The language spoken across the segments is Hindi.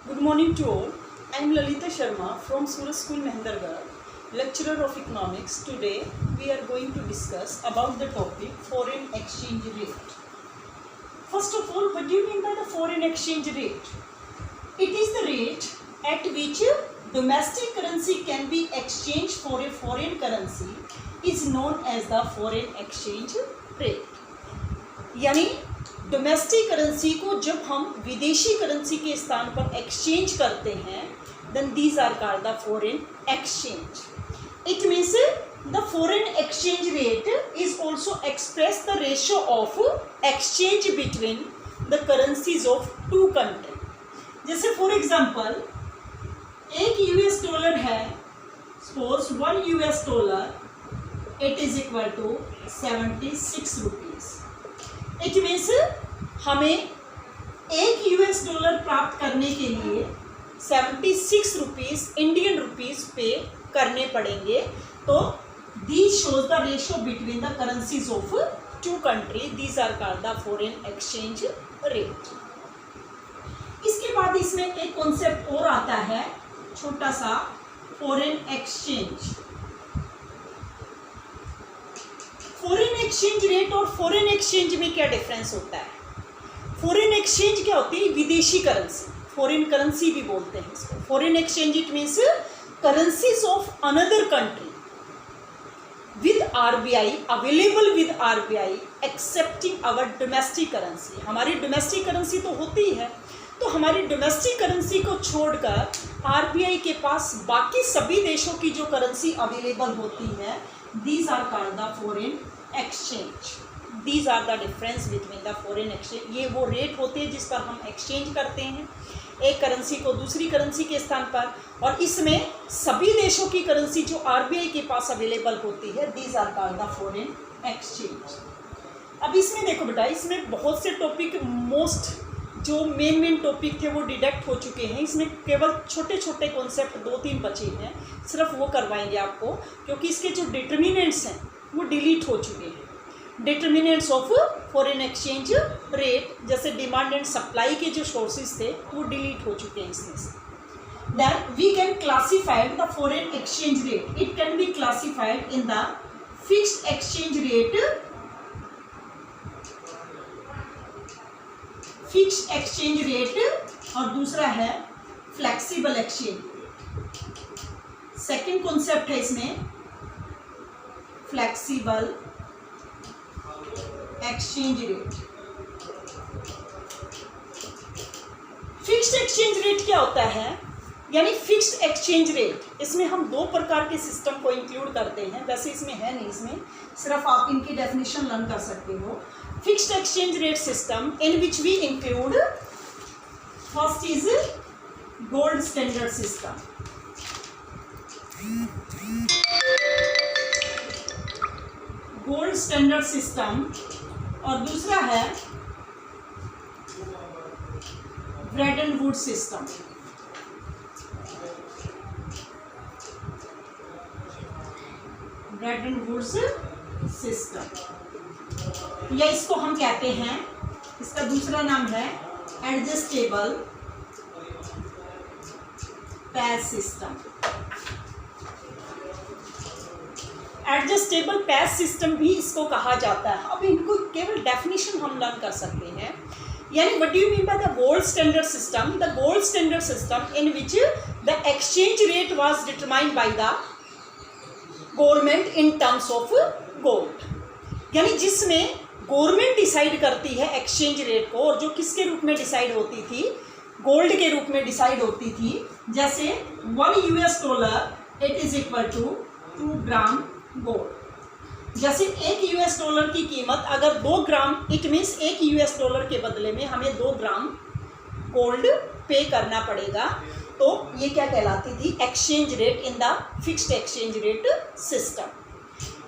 Good morning to all. I am Lalita Sharma from Surat School Mehendargarh, lecturer of economics. Today we are going to discuss about the topic foreign exchange rate. First of all, what do you mean by the foreign exchange rate? It is the rate at which domestic currency can be exchanged for a foreign currency is known as the foreign exchange rate. यानी डोमेस्टिक करेंसी को जब हम विदेशी करेंसी के स्थान पर एक्सचेंज करते हैं, then these are called the foreign exchange. It means the foreign exchange rate is also express the ratio of exchange between the currencies of two country. जैसे फॉर एग्जांपल एक यूएस डॉलर है, suppose $1 it is equal to 76 rupees. It means हमें एक यूएस डॉलर प्राप्त करने के लिए 76 रुपीज़ इंडियन रुपीज़ पे करने पड़ेंगे. तो these shows the ratio between the currencies of two country. These are called the foreign exchange rate. इसके बाद इसमें एक कॉन्सेप्ट और आता है छोटा सा, foreign exchange. Foreign exchange rate और फॉरेन एक्सचेंज में क्या डिफरेंस होता है? फॉरेन एक्सचेंज क्या होती है? विदेशी करेंसी, फॉरेन करेंसी भी बोलते हैं इसको. Foreign exchange it means currencies of another country with RBI, available with RBI excepting our domestic currency. हमारी डोमेस्टिक करेंसी तो होती है, तो हमारी डोमेस्टिक करेंसी को छोड़कर आरबीआई के पास बाकी सभी देशों की जो करेंसी अवेलेबल होती है, these are called the foreign exchange. These are the difference between the foreign exchange. ये वो रेट होते हैं जिस पर हम एक्सचेंज करते हैं एक करेंसी को दूसरी करेंसी के स्थान पर, और इसमें सभी देशों की करेंसी जो आरबीआई के पास अवेलेबल होती है, these are called the foreign exchange. अब इसमें देखो बेटा, इसमें बहुत से टॉपिक, मोस्ट जो मेन टॉपिक थे वो डिडक्ट हो चुके हैं. इसमें केवल छोटे छोटे कॉन्सेप्ट 2-3 बचे हैं, सिर्फ वो करवाएंगे आपको, क्योंकि इसके जो डिटर्मिनेंट्स हैं वो डिलीट हो चुके हैं. Determinants of foreign exchange rate, जैसे डिमांड एंड सप्लाई के जो सोर्सेज थे वो डिलीट हो चुके हैं इसमें से. That we can classified the foreign exchange rate. It can be classified in the fixed exchange rate, fixed exchange rate, और दूसरा है फ्लेक्सिबल एक्सचेंज. सेकंड कॉन्सेप्ट है इसमें flexible exchange rate. Fixed exchange rate क्या होता है? यानी फिक्स्ड एक्सचेंज रेट, इसमें हम 2 प्रकार के सिस्टम को इंक्लूड करते हैं. वैसे इसमें है नहीं, इसमें सिर्फ आप इनकी डेफिनेशन लर्न कर सकते हो. Fixed exchange rate system in which we include, first is gold standard system. Gold standard system, और दूसरा है Bretton Woods system. Bretton Woods system, या इसको हम कहते हैं, इसका दूसरा नाम है adjustable patch system. Adjustable patch system भी इसको कहा जाता है. अब इनको केवल डेफिनेशन हम लर्न कर सकते हैं. यानी what do you mean by the gold standard system? The gold standard system in which the exchange rate was determined by the government in terms of gold. यानी जिसमें गवर्नमेंट डिसाइड करती है एक्सचेंज रेट को, और जो किसके रूप में डिसाइड होती थी? गोल्ड के रूप में डिसाइड होती थी. जैसे $1 it is equal to 2 gram gold. जैसे $1 की कीमत अगर 2 ग्राम, इट मीन्स $1 के बदले में हमें 2 ग्राम गोल्ड पे करना पड़ेगा. तो ये क्या कहलाती थी? Exchange rate in the fixed exchange rate system.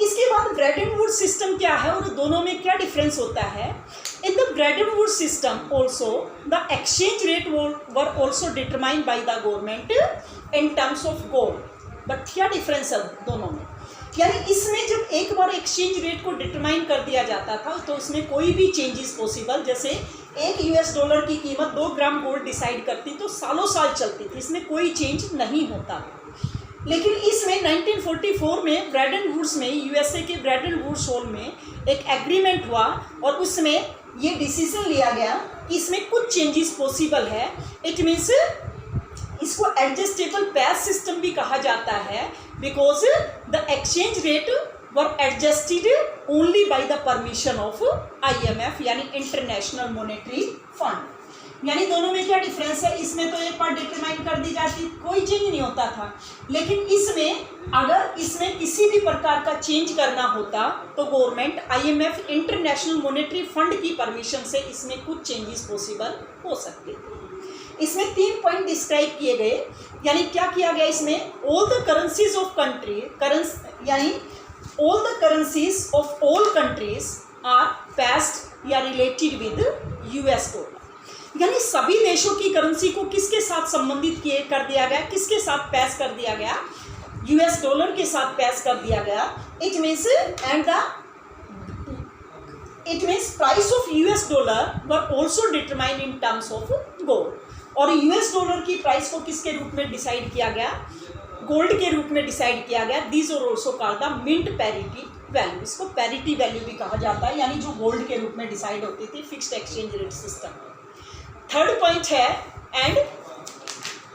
इसके बाद ब्रेटन वुड्स सिस्टम क्या है और दोनों में क्या डिफरेंस होता है? In the Bretton Woods system also the exchange rate were also determined by the government in terms of gold. But क्या डिफरेंस है दोनों में? यानी इसमें जब एक बार एक्सचेंज रेट को डिटरमाइन कर दिया जाता था तो इसमें कोई भी चेंजेस पॉसिबल, जैसे एक यूएस डॉलर की कीमत 2 ग्राम गोल्ड डिसाइड करती तो सालों साल चलती थी, इसमें कोई चेंज नहीं होता। लेकिन इसमें 1944 में ब्रेटन वुड्स में, यूएसए के ब्रेटन वुड्स हॉल में एक एग्रीमेंट हुआ और उसमें ये डिसीजन लिया गया कि इसमें कुछ चेंजेस पॉसिबल है। इट मीन्स इसको एडजस्टेबल पैस सिस्टम भी कहा जाता है, because the exchange rate were adjusted only by the permission of IMF यानी इंटरनेशनल मॉनेटरी फंड। यानी दोनों में क्या डिफरेंस है, इसमें तो एक बार डिटरमाइन कर दी जाती, कोई चेंज नहीं होता था, लेकिन इसमें अगर इसमें किसी भी प्रकार का चेंज करना होता तो government IMF international monetary fund की परमिशन से इसमें कुछ चेंजेस पॉसिबल हो सकते थे। इसमें 3 पॉइंट डिस्क्राइब किए गए, यानी क्या किया गया इसमें, all the currencies of country यानी all the currencies of all countries are pegged या रिलेटेड विद यूएस डॉलर। यानी सभी देशों की करेंसी को किसके साथ संबंधित कर दिया गया, किसके साथ पेश कर दिया गया, यूएस डॉलर के साथ पेश कर दिया गया। It means price of US dollar were also determined in terms of gold. और यूएस डॉलर की प्राइस को किसके रूप में डिसाइड किया गया, गोल्ड के रूप में डिसाइड किया गया। These are also called the mint parity value, इसको पैरिटी वैल्यू भी कहा जाता है, यानी जो गोल्ड के रूप में डिसाइड होती थी fixed exchange rate system. Third point है, and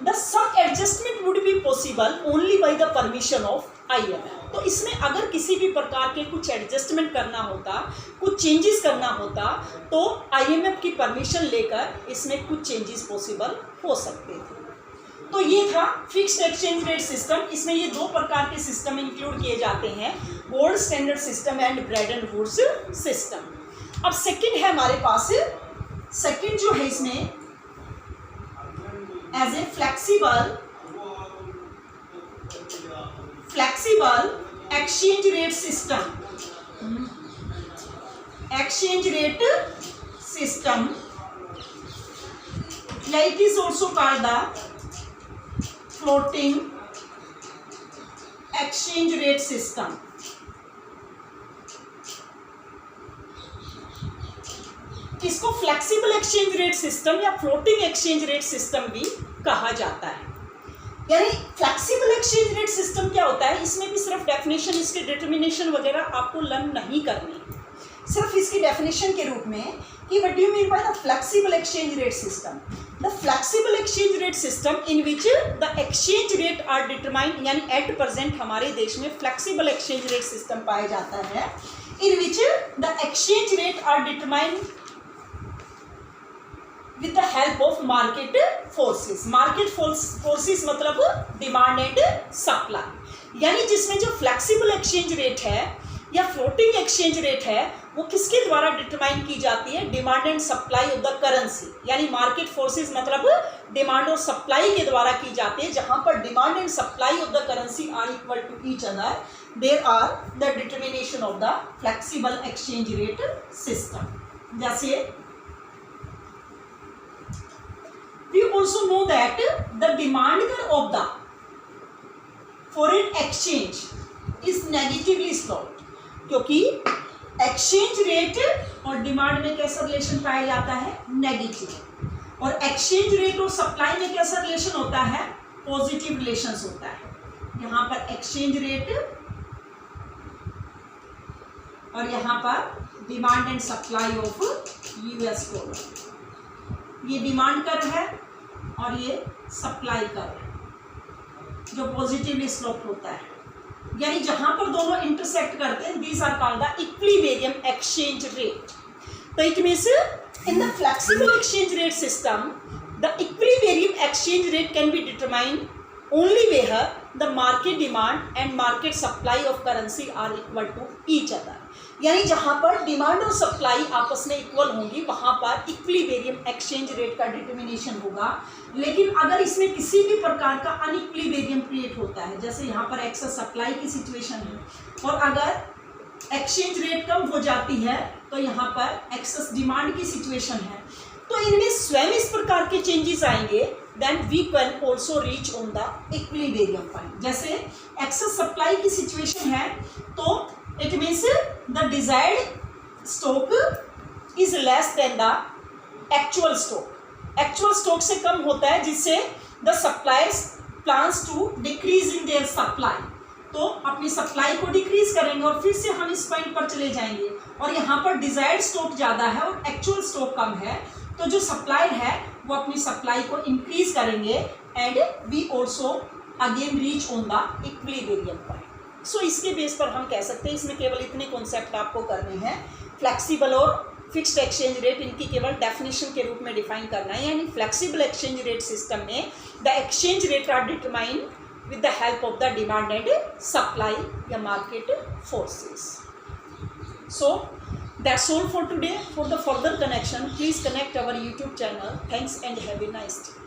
the sum adjustment would be possible only by the permission of IMF। तो इसमें अगर किसी भी प्रकार के कुछ एडजस्टमेंट करना होता, कुछ चेंजेस करना होता, तो IMF की परमिशन लेकर इसमें कुछ चेंजेस पॉसिबल हो सकते थे। तो ये था फिक्स्ड एक्सचेंज रेट सिस्टम। इसमें ये 2 प्रकार के सिस्टम इंक्लूड किए जाते हैं, gold standard system and Bretton Woods system. अब सेकंड है हमारे पास, सेकंड जो है इसमें as a flexible exchange rate system, exchange rate system, it is also called the floating exchange rate system. इसको फ्लेक्सिबल एक्सचेंज रेट सिस्टम या फ्लोटिंग एक्सचेंज रेट सिस्टम भी कहा जाता है। यानी फ्लेक्सिबल एक्सचेंज रेट सिस्टम क्या होता है, इसमें भी सिर्फ डेफिनेशन, इसके डिटर्मिनेशन वगैरह आपको लर्न नहीं करनी, सिर्फ इसकी डेफिनेशन के रूप में कि what do you mean by the flexible exchange rate system. The flexible exchange rate system in which the exchange rate are determined, यानी एट प्रेजेंट हमारे देश में फ्लेक्सिबल एक्सचेंज रेट सिस्टम पाया जाता है, in which the exchange rate are determined with the help of market forces। market forces मतलब डिमांड एंड सप्लाई, यानी जिसमें जो फ्लेक्सिबल एक्सचेंज रेट है या फ्लोटिंग एक्सचेंज रेट है वो किसके द्वारा डिटरमाइन की जाती है, demand and supply of the currency. यानी मार्केट फोर्सेस मतलब डिमांड और सप्लाई के द्वारा की जाती है, जहां पर demand and supply of the currency are equal to each other, there are the determination of the flexible exchange rate system. जैसे we also know that the demand of the foreign exchange is negatively sloped, क्योंकि एक्सचेंज रेट और डिमांड में कैसा रिलेशन पाया जाता है, नेगेटिव, और एक्सचेंज रेट और सप्लाई में कैसा रिलेशन होता है, पॉजिटिव रिलेशंस होता है। यहाँ पर एक्सचेंज रेट और यहाँ पर demand and supply of US dollar, ये डिमांड कर्व है और ये सप्लाई कर्व है जो पॉजिटिवली स्लोप होता है, यानी जहां पर दोनों इंटरसेक्ट करते हैं, these are called the equilibrium exchange rate. तो it means in the flexible exchange rate system the equilibrium exchange rate can be determined only where the market demand and market supply of currency are equal to each other. यानी जहां पर डिमांड और सप्लाई आपस में इक्वल होंगी वहां पर इक्विलिब्रियम एक्सचेंज रेट का डिटर्मिनेशन होगा। लेकिन अगर इसमें किसी भी प्रकार का अनइक्विलिब्रियम क्रिएट होता है, जैसे यहाँ पर एक्सेस सप्लाई की सिचुएशन है और अगर एक्सचेंज रेट कम हो जाती है तो यहाँ पर एक्सेस डिमांड की सिचुएशन है, तो इनमें स्वयं इस प्रकार के चेंजेस आएंगे, then we can also reach on the equilibrium point. जैसे एक्सेस सप्लाई की सिचुएशन है तो it means the desired stock is less than the actual stock. Actual stock से कम होता है, जिससे the suppliers plans to decrease in their supply, तो अपनी सप्लाई को डिक्रीज करेंगे। और फिर से हम इस पॉइंट पर चले जाएंगे, और यहाँ पर डिजायर्ड स्टॉक ज़्यादा है और एक्चुअल स्टॉक कम है, तो जो सप्लायर है वो अपनी सप्लाई को इंक्रीज करेंगे and we also again reach on the equilibrium point. So इसके बेस पर हम कह सकते हैं, इसमें केवल इतने कॉन्सेप्ट आपको करने हैं। फ्लेक्सिबल और फिक्स्ड एक्सचेंज रेट, इनकी केवल डेफिनेशन के रूप में डिफाइन करना है। यानी फ्लेक्सिबल एक्सचेंज रेट सिस्टम में the exchange rate are determine with the help of the demand and supply या market forces. So that's all for today. For the further connection, please connect our YouTube channel. Thanks and have a nice day.